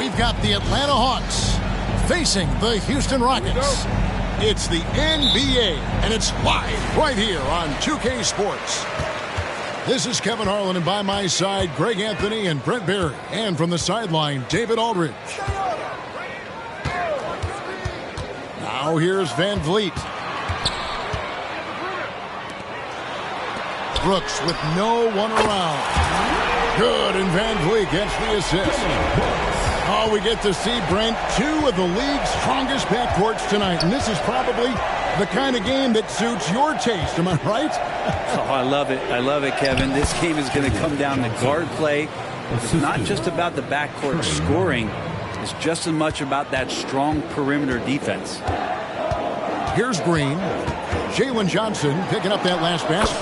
we've got the Atlanta Hawks facing the Houston Rockets. It's the NBA, and it's live right here on 2K Sports. This is Kevin Harlan, and by my side, Greg Anthony and Brent Barry. And from the sideline, David Aldridge. Now here's Van Vliet. Brooks with no one around. Good, and Van Vliet gets the assist. Oh, we get to see, Brent, two of the league's strongest backcourts tonight. And this is probably the kind of game that suits your taste. Am I right? Oh, I love it. I love it, Kevin. This game is going to come down to guard play. It's not just about the backcourt scoring. It's just as much about that strong perimeter defense. Here's Green. Jalen Johnson picking up that last basket.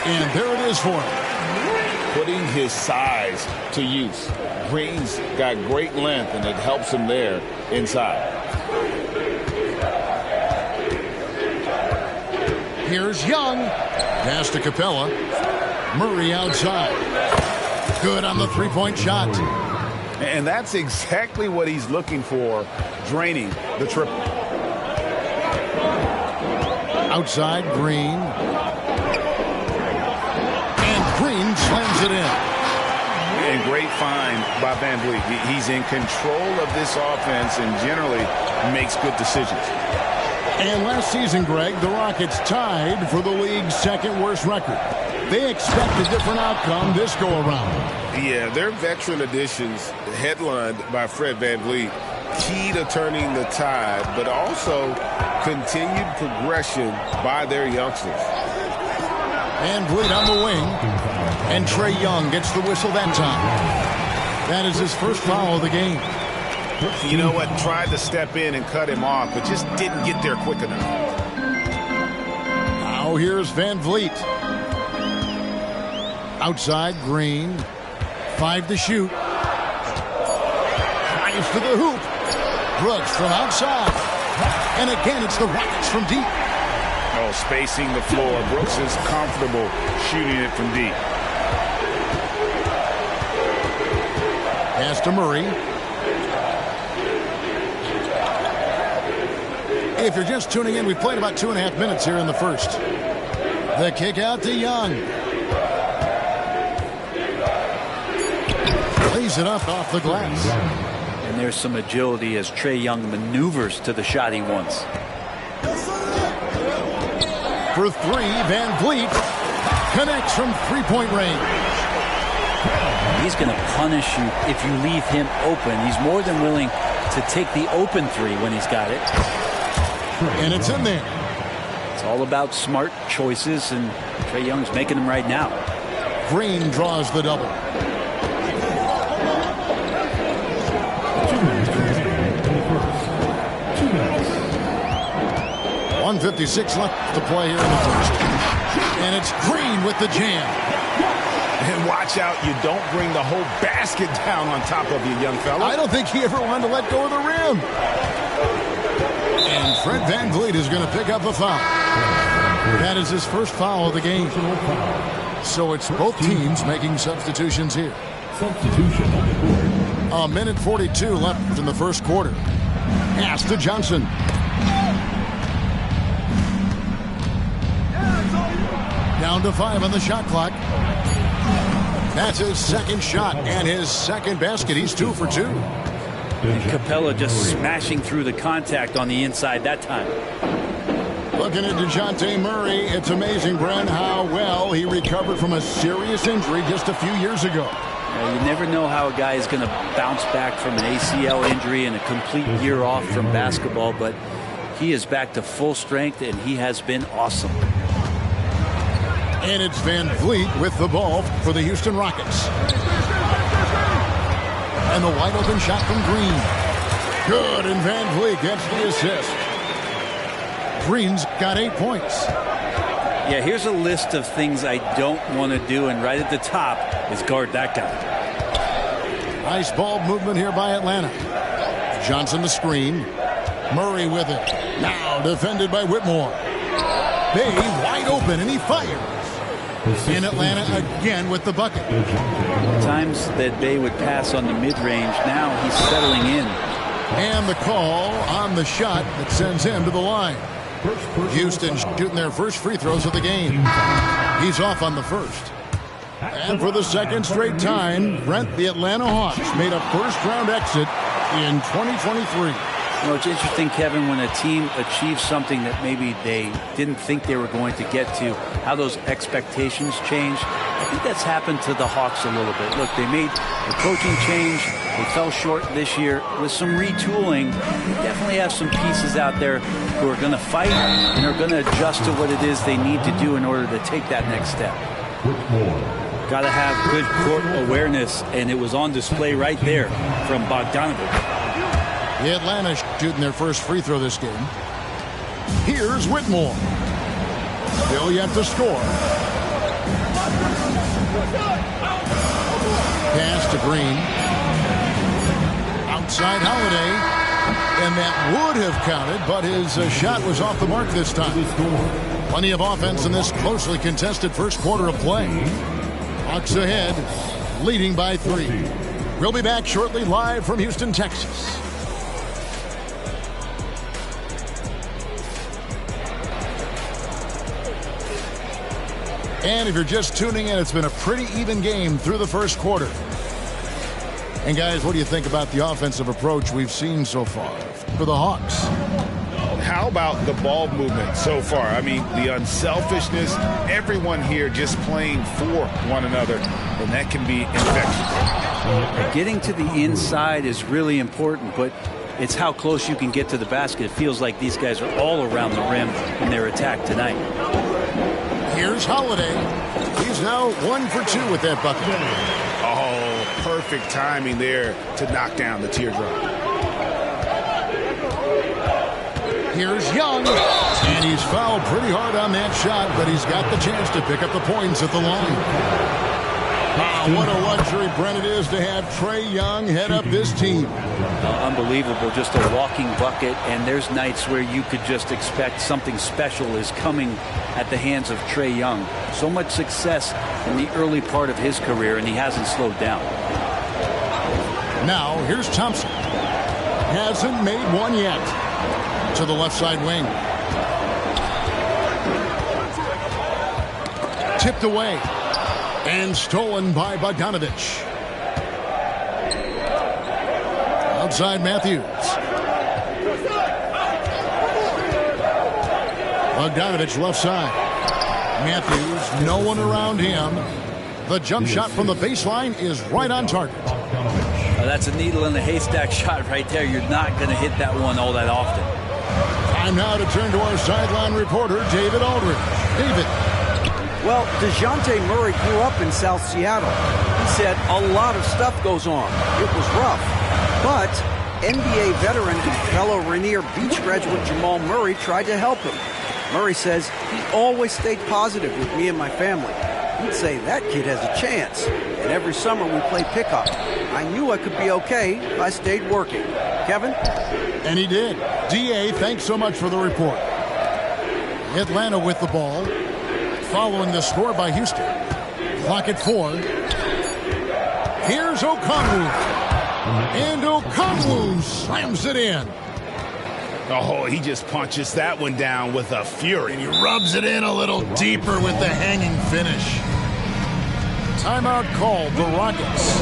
And there it is for him. Putting his size to use. Green's got great length, and it helps him there inside. Here's Young. Pass to Capella. Murray outside. Good on the three-point shot. And that's exactly what he's looking for, draining the triple. Outside, Green. And Green slams it in. And great find by Van Vliet. He's in control of this offense and generally makes good decisions. And last season, Greg, the Rockets tied for the league's second worst record. They expect a different outcome this go-around. Yeah, their veteran additions, headlined by Fred Van Vliet, key to turning the tide, but also continued progression by their youngsters. Van Vliet on the wing. And Trae Young gets the whistle that time. That is his first foul of the game. You know what? Tried to step in and cut him off, but just didn't get there quick enough. Now here's Van Vliet. Outside, Green. 5 to shoot. Drives to the hoop. Brooks from outside. And again, it's the Rockets from deep. Oh, spacing the floor. Brooks is comfortable shooting it from deep. Pass to Murray. If you're just tuning in, we've played about 2.5 minutes here in the first. The kick out to Young. Lays it up off the glass. And there's some agility as Trae Young maneuvers to the shot he wants. For three, Van Vliet connects from three-point range. He's going to punish you if you leave him open. He's more than willing to take the open three when he's got it. And it's in there. It's all about smart choices, and Trae Young's making them right now. Green draws the double. .156 left to play here in the first. And it's Green with the jam. And watch out, you don't bring the whole basket down on top of you, young fella. I don't think he ever wanted to let go of the rim. And Fred Van Vliet is going to pick up a foul. That is his first foul of the game. So it's both teams making substitutions here. A minute 42 left in the first quarter. Pass to Johnson. Down to 5 on the shot clock. That's his second shot and his second basket. He's 2 for 2. And Capella just smashing through the contact on the inside that time. Looking at DeJounte Murray, it's amazing, Brent, how well he recovered from a serious injury just a few years ago. You never know how a guy is going to bounce back from an ACL injury and a complete year off from basketball, but he is back to full strength, and he has been awesome. And it's Van Vliet with the ball for the Houston Rockets. And the wide open shot from Green. Good, and Van Vliet gets the assist. Green's got 8 points. Yeah, here's a list of things I don't want to do, and right at the top is guard that guy. Nice ball movement here by Atlanta. Johnson the screen. Murray with it. Now defended by Whitmore. Bay wide open, and he fires. In Atlanta again with the bucket. Times that Bay would pass on the mid-range. Now he's settling in. And the call on the shot that sends him to the line. Houston shooting their first free throws of the game. He's off on the first. And for the second straight time, Brent, the Atlanta Hawks made a first-round exit in 2023. You know, it's interesting, Kevin, when a team achieves something that maybe they didn't think they were going to get to, how those expectations change. I think that's happened to the Hawks a little bit. Look, they made a coaching change. They fell short this year. With some retooling, they definitely have some pieces out there who are going to fight and are going to adjust to what it is they need to do in order to take that next step. Got to have good court awareness, and it was on display right there from Bogdanovich. The Atlanta shooting their first free throw this game. Here's Whitmore. Still yet to score. Pass to Green. Outside Holiday. And that would have counted, but his shot was off the mark this time. Plenty of offense in this closely contested first quarter of play. Hawks ahead, leading by 3. We'll be back shortly, live from Houston, Texas. And if you're just tuning in, it's been a pretty even game through the first quarter. And guys, what do you think about the offensive approach we've seen so far for the Hawks? How about the ball movement so far? I mean, the unselfishness, everyone here just playing for one another, and that can be infectious. Getting to the inside is really important, but it's how close you can get to the basket. It feels like these guys are all around the rim in their attack tonight. Here's Holiday. He's now 1 for 2 with that bucket. Oh, perfect timing there to knock down the teardrop. Here's Young. And he's fouled pretty hard on that shot, but he's got the chance to pick up the points at the line. Wow, what a luxury, Brent, it is to have Trae Young head up this team. Unbelievable, just a walking bucket, and there's nights where you could just expect something special is coming at the hands of Trae Young. So much success in the early part of his career, and he hasn't slowed down. Now, here's Thompson. Hasn't made one yet. To the left side wing. Tipped away. And stolen by Bogdanovich. Outside Matthews. Bogdanovich left side. Matthews, no one around him. The jump shot from the baseline is right on target. That's a needle in the haystack shot right there. You're not going to hit that one all that often. Time now to turn to our sideline reporter, David Aldridge. David. Well, DeJounte Murray grew up in South Seattle. He said a lot of stuff goes on. It was rough. But NBA veteran and fellow Rainier Beach graduate Jamal Murray tried to help him. Murray says he always stayed positive with me and my family. He'd say that kid has a chance. And every summer we play pickup. I knew I could be okay if I stayed working. Kevin? And he did. D.A., thanks so much for the report. Atlanta with the ball. Following the score by Houston. Clock at 4. Here's Okongwu. And Okongwu slams it in. Oh, he just punches that one down with a fury. And he rubs it in a little deeper with the hanging finish. Timeout called the Rockets.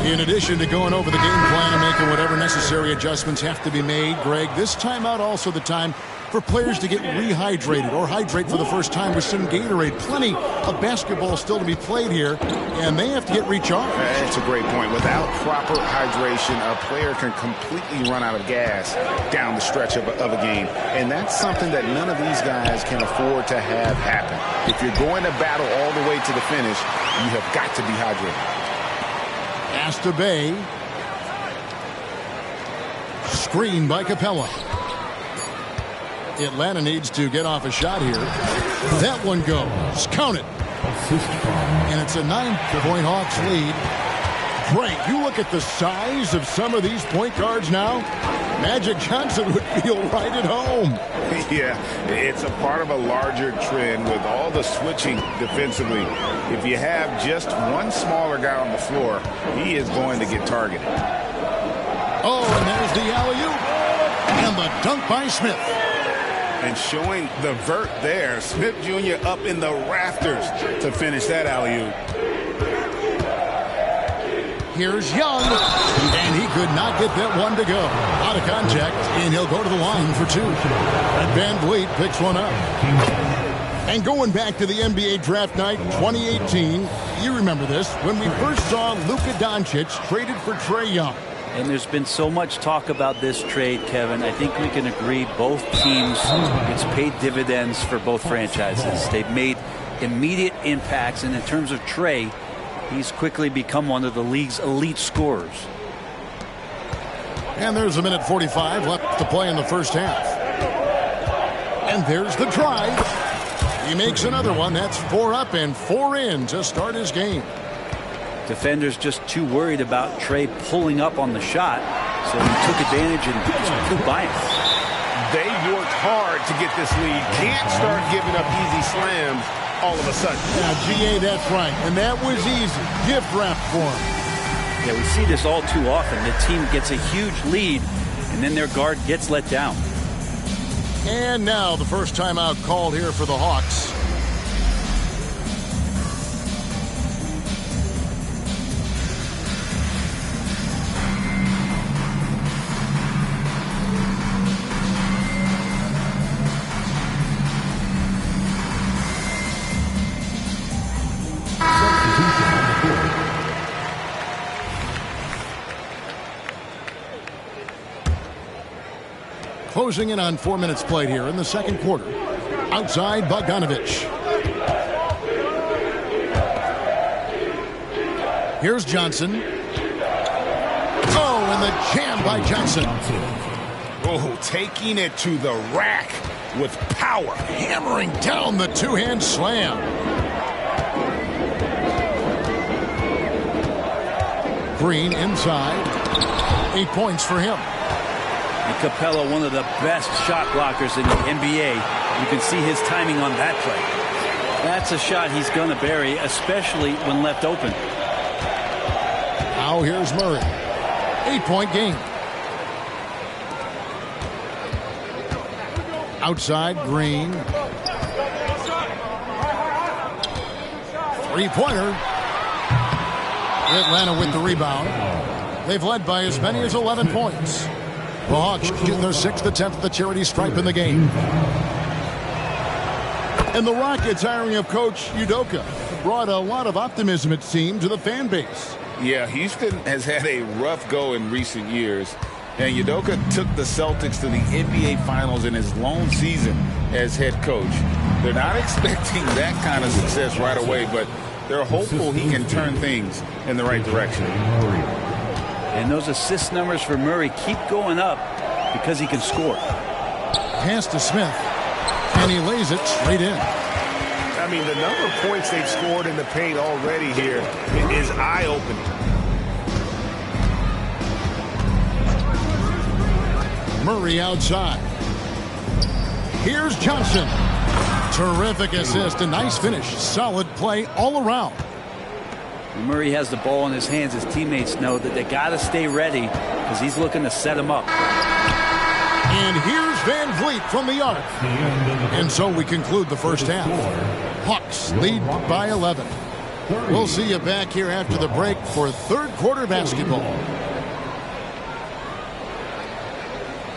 In addition to going over the game plan and making whatever necessary adjustments have to be made, Greg, this timeout also the time for players to get rehydrated or hydrate for the first time with some Gatorade. Plenty of basketball still to be played here, and they have to get recharged. That's a great point. Without proper hydration, a player can completely run out of gas down the stretch of a game. And that's something that none of these guys can afford to have happen. If you're going to battle all the way to the finish, you have got to be hydrated. Pass to Bay. Screen by Capella. Atlanta needs to get off a shot here. That one goes. Count it. And it's a 9-point Hawks lead. Great. You look at the size of some of these point guards now. Magic Johnson would feel right at home. Yeah, it's a part of a larger trend with all the switching defensively. If you have just one smaller guy on the floor, he is going to get targeted. Oh, and there's the alley-oop. And the dunk by Smith. And showing the vert there. Smith Jr. up in the rafters to finish that alley-oop. Here's Young, and he could not get that one to go. Out of contact, and he'll go to the line for two. Van Vliet picks one up. And going back to the NBA draft night 2018, you remember this, when we first saw Luka Doncic traded for Trae Young. And there's been so much talk about this trade, Kevin. I think we can agree both teams, it's paid dividends for both franchises. They've made immediate impacts, and in terms of Trae, he's quickly become one of the league's elite scorers. And there's a minute 45 left to play in the first half. And there's the drive. He makes another one. That's 4 up and 4 in to start his game. Defenders just too worried about Trae pulling up on the shot, so he took advantage and just flew by him. They worked hard to get this lead. Can't start giving up easy slams all of a sudden. Yeah, GA, that's right. And that was easy. Gift wrap for him. Yeah, we see this all too often. The team gets a huge lead, and then their guard gets let down. And now the first timeout called here for the Hawks. Closing in on 4 minutes played here in the second quarter. Outside, Bogdanovich. Here's Johnson. Oh, and the jam by Johnson. Oh, taking it to the rack with power. Hammering down the two-hand slam. Green inside. 8 points for him. And Capella, one of the best shot blockers in the NBA. You can see his timing on that play. That's a shot he's going to bury, especially when left open. Now here's Murray. 8-point game. Outside, Green. Three-pointer. Atlanta with the rebound. They've led by as many as 11 points. The Hawks get their 6th attempt at the charity stripe in the game. And the Rockets hiring of Coach Udoka brought a lot of optimism, it seemed, to the fan base. Yeah, Houston has had a rough go in recent years. And Udoka took the Celtics to the NBA Finals in his lone season as head coach. They're not expecting that kind of success right away, but they're hopeful he can turn things in the right direction. And those assist numbers for Murray keep going up because he can score. Pass to Smith. And he lays it straight in. I mean, the number of points they've scored in the paint already here is eye-opening. Murray outside. Here's Johnson. Terrific assist. A nice finish. Solid play all around. When Murray has the ball in his hands, his teammates know that they got to stay ready because he's looking to set him up. And here's Van Vliet from the arc. And so we conclude the first half. Hawks lead by 11. We'll see you back here after the break for third quarter basketball.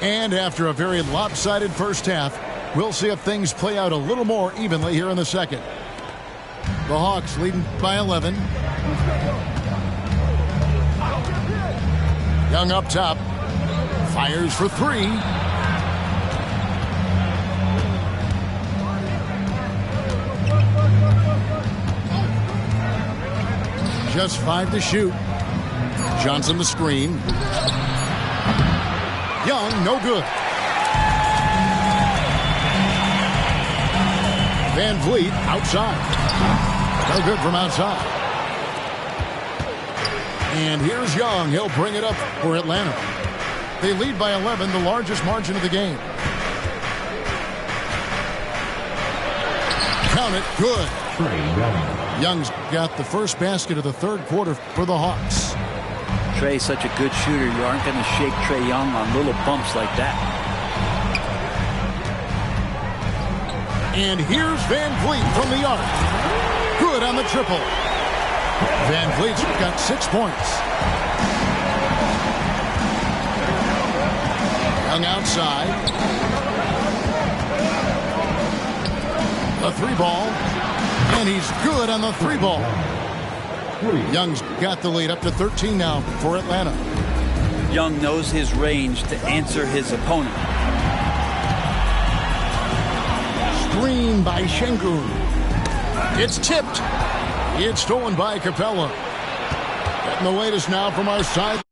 And after a very lopsided first half, we'll see if things play out a little more evenly here in the second. The Hawks leading by 11. Young up top. Fires for three. Just 5 to shoot. Johnson the screen. Young, no good. Van Vliet outside. No good from outside. And here's Young. He'll bring it up for Atlanta. They lead by 11, the largest margin of the game. Count it, good. Young's got the first basket of the third quarter for the Hawks. Trey's such a good shooter. You aren't going to shake Trae Young on little bumps like that. And here's Van Vliet from the arc. Good on the triple. Van Vliet's got 6 points. Young outside. A 3-ball. And he's good on the 3-ball. Young's got the lead up to 13 now for Atlanta. Young knows his range to answer his opponent. Screen by Şengün. It's tipped. It's stolen by Capella. Getting the latest now from our side.